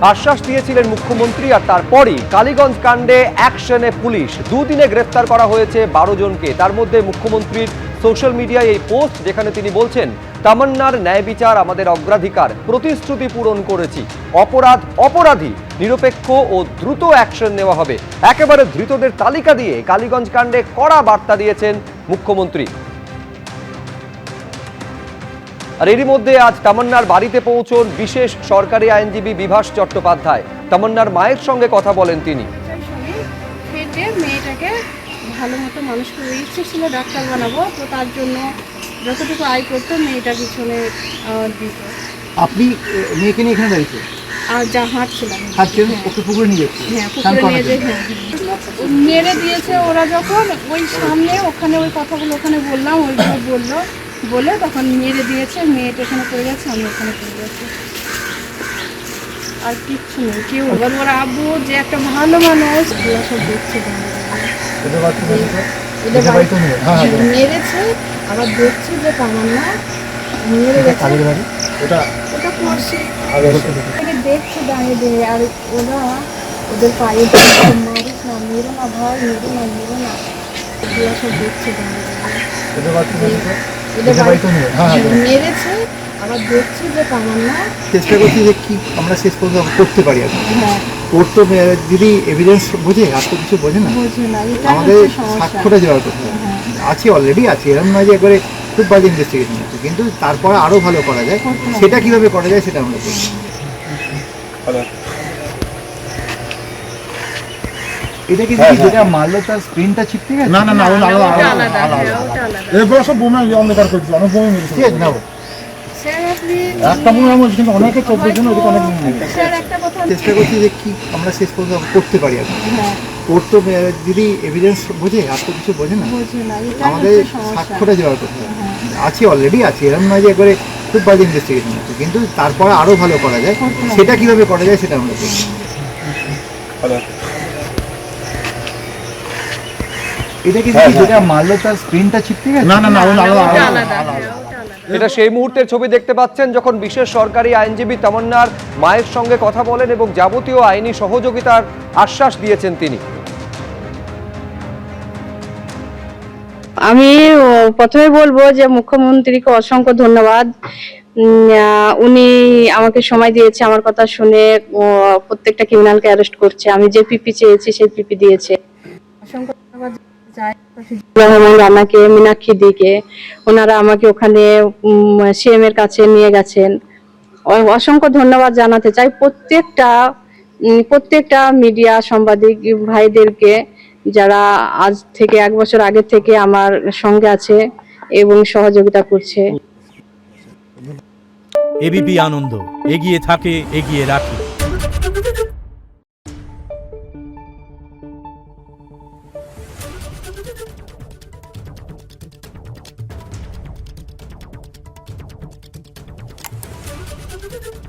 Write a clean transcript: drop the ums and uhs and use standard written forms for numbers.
আশ্বাস দিয়েছিলেন মুখ্যমন্ত্রী। আর তারপরই কালীগঞ্জ কাণ্ডে অ্যাকশনে পুলিশ। দুদিনে গ্রেফতার করা হয়েছে 12 জনকে। তার মধ্যে মুখ্যমন্ত্রীর সোশ্যাল মিডিয়ায় এই পোস্ট, যেখানে তিনি বলছেন, তামান্নার ন্যায় বিচার আমাদের অগ্রাধিকার, প্রতিশ্রুতি পূরণ করেছি, অপরাধী নিরপেক্ষ ও দ্রুত অ্যাকশন নেওয়া হবে। একেবারে ধৃতদের তালিকা দিয়ে কালীগঞ্জ কাণ্ডে কড়া বার্তা দিয়েছেন মুখ্যমন্ত্রী। আর এরই মধ্যে আজ তামান্নার বাড়িতে পৌঁছন বিশেষ সরকারি আইনজীবী বিভাস চট্টোপাধ্যায়। তামান্নার মায়ের সঙ্গে কথা বলেন তিনি। মেয়েটাকে ভালো মতো মানুষ করে ইচ্ছে ছিল ডাক্তার বানাবো, তো তার জন্য যতটুকু আয় করতো মেয়েটার পিছনে দিত। আপনি মেয়েকে নিয়ে এখানে দাঁড়িয়েছেন? আর যা হাঁটছিলাম ওকে পুকুরে নিয়ে যাচ্ছে? হ্যাঁ, পুকুরে নিয়ে যে মেরে দিয়েছে ওরা। যখন ওই সামনে ওখানে ওই কথাগুলো ওখানে বললাম, ওইগুলো বলে তখন মেরে দিয়েছে। মেয়েটা এখানে পড়ে গেছে, আমি ওখানে পড়ে গেছি, আর কিচ্ছু নেই। কেউ এবার ওরা আব্বু যে একটা ভালো মানুষ, ওরা সব দেখছে মেরেছে। আবার দেখছি যে তামান্না মেরে গেছে, ওটা করছে দেখছে দাঁড়িয়ে দিয়ে। আর ওরা ওদের পায়ে মারিস না, মেরো না ভাই, মেরো না, মেরো না, ওরা সব দেখছে মেরেছে। আবার দেখছি যে তামান্না। চেষ্টা করছি যে কি আমরা শেষ পর্যন্ত করতে পারি। হ্যাঁ, ওর তো দিদি এভিডেন্স বোঝে, আর তো কিছু বোঝে না। আমাদের সাক্ষ্যটা জোগাড় করতে হবে। আছে, অলরেডি আছে, এরকম নয় যে একবারে খুব বাজে ইনভেস্টিগেশন আছে, কিন্তু তারপরে আরও ভালো করা যায়। সেটা কীভাবে করা যায় সেটা আমরা করব। এটা কি যেটা মারলো তার স্ক্রিনটা ছিটকে গেছে? না না না, এগুলো সব বোমা অন্ধকার করছিল, অনেক বোমা মেরেছে। ঠিক আছে, না একটা বোমা এমন, কিন্তু অনেকে 24 জন ওদিকে অনেক চেষ্টা করছি যে কি আমরা শেষ পর্যন্ত করতে পারি। ওর তো দিদি এভিডেন্স বোঝে, আর তো কিছু বোঝে না। আমাদের সাক্ষ্যটা জোগাড় করতে হবে। আছে, অলরেডি আছে, এরকম নয় যে একবারে খুব বাজে ইনভেস্টিগেশন আছে, কিন্তু তারপরে আরও ভালো করা যায়। সেটা কীভাবে করা যায় সেটা আমরা করব। এটা কি যেটা মারলো তার স্ক্রিনটা ছিটকে গেছে? না না না, এটা সেই মুহূর্তের ছবি দেখতে পাচ্ছেন, যখন বিশেষ সরকারি আইনজীবী তামান্নার মায়ের সঙ্গে কথা বলেন এবং যাবতীয় আইনি সহযোগিতার আশ্বাস দিয়েছেন তিনি। আমি প্রথমে বলবো যে মুখ্যমন্ত্রীকে অসংখ্য ধন্যবাদ। উনি আমাকে সময় দিয়েছে, আমার কথা শুনে প্রত্যেকটা ক্রিমিনালকে অ্যারেস্ট করছে। আমি যে পিপি চেয়েছি সেই পিপি দিয়েছে। অসংখ্য ধন্যবাদ রানাকে, মীনাক্ষী দিকে, ওনারা আমাকে ওখানে সিএম এর কাছে নিয়ে গেছেন। অসংখ্য ধন্যবাদ জানাতে চাই প্রত্যেকটা মিডিয়া সাংবাদিক ভাইদেরকে, যারা আজ থেকে 1 বছর আগে থেকে আমার সঙ্গে আছে এবং সহযোগিতা করছে। এবিপি আনন্দ, এগিয়ে থাকে, এগিয়ে রাখে। Thank you.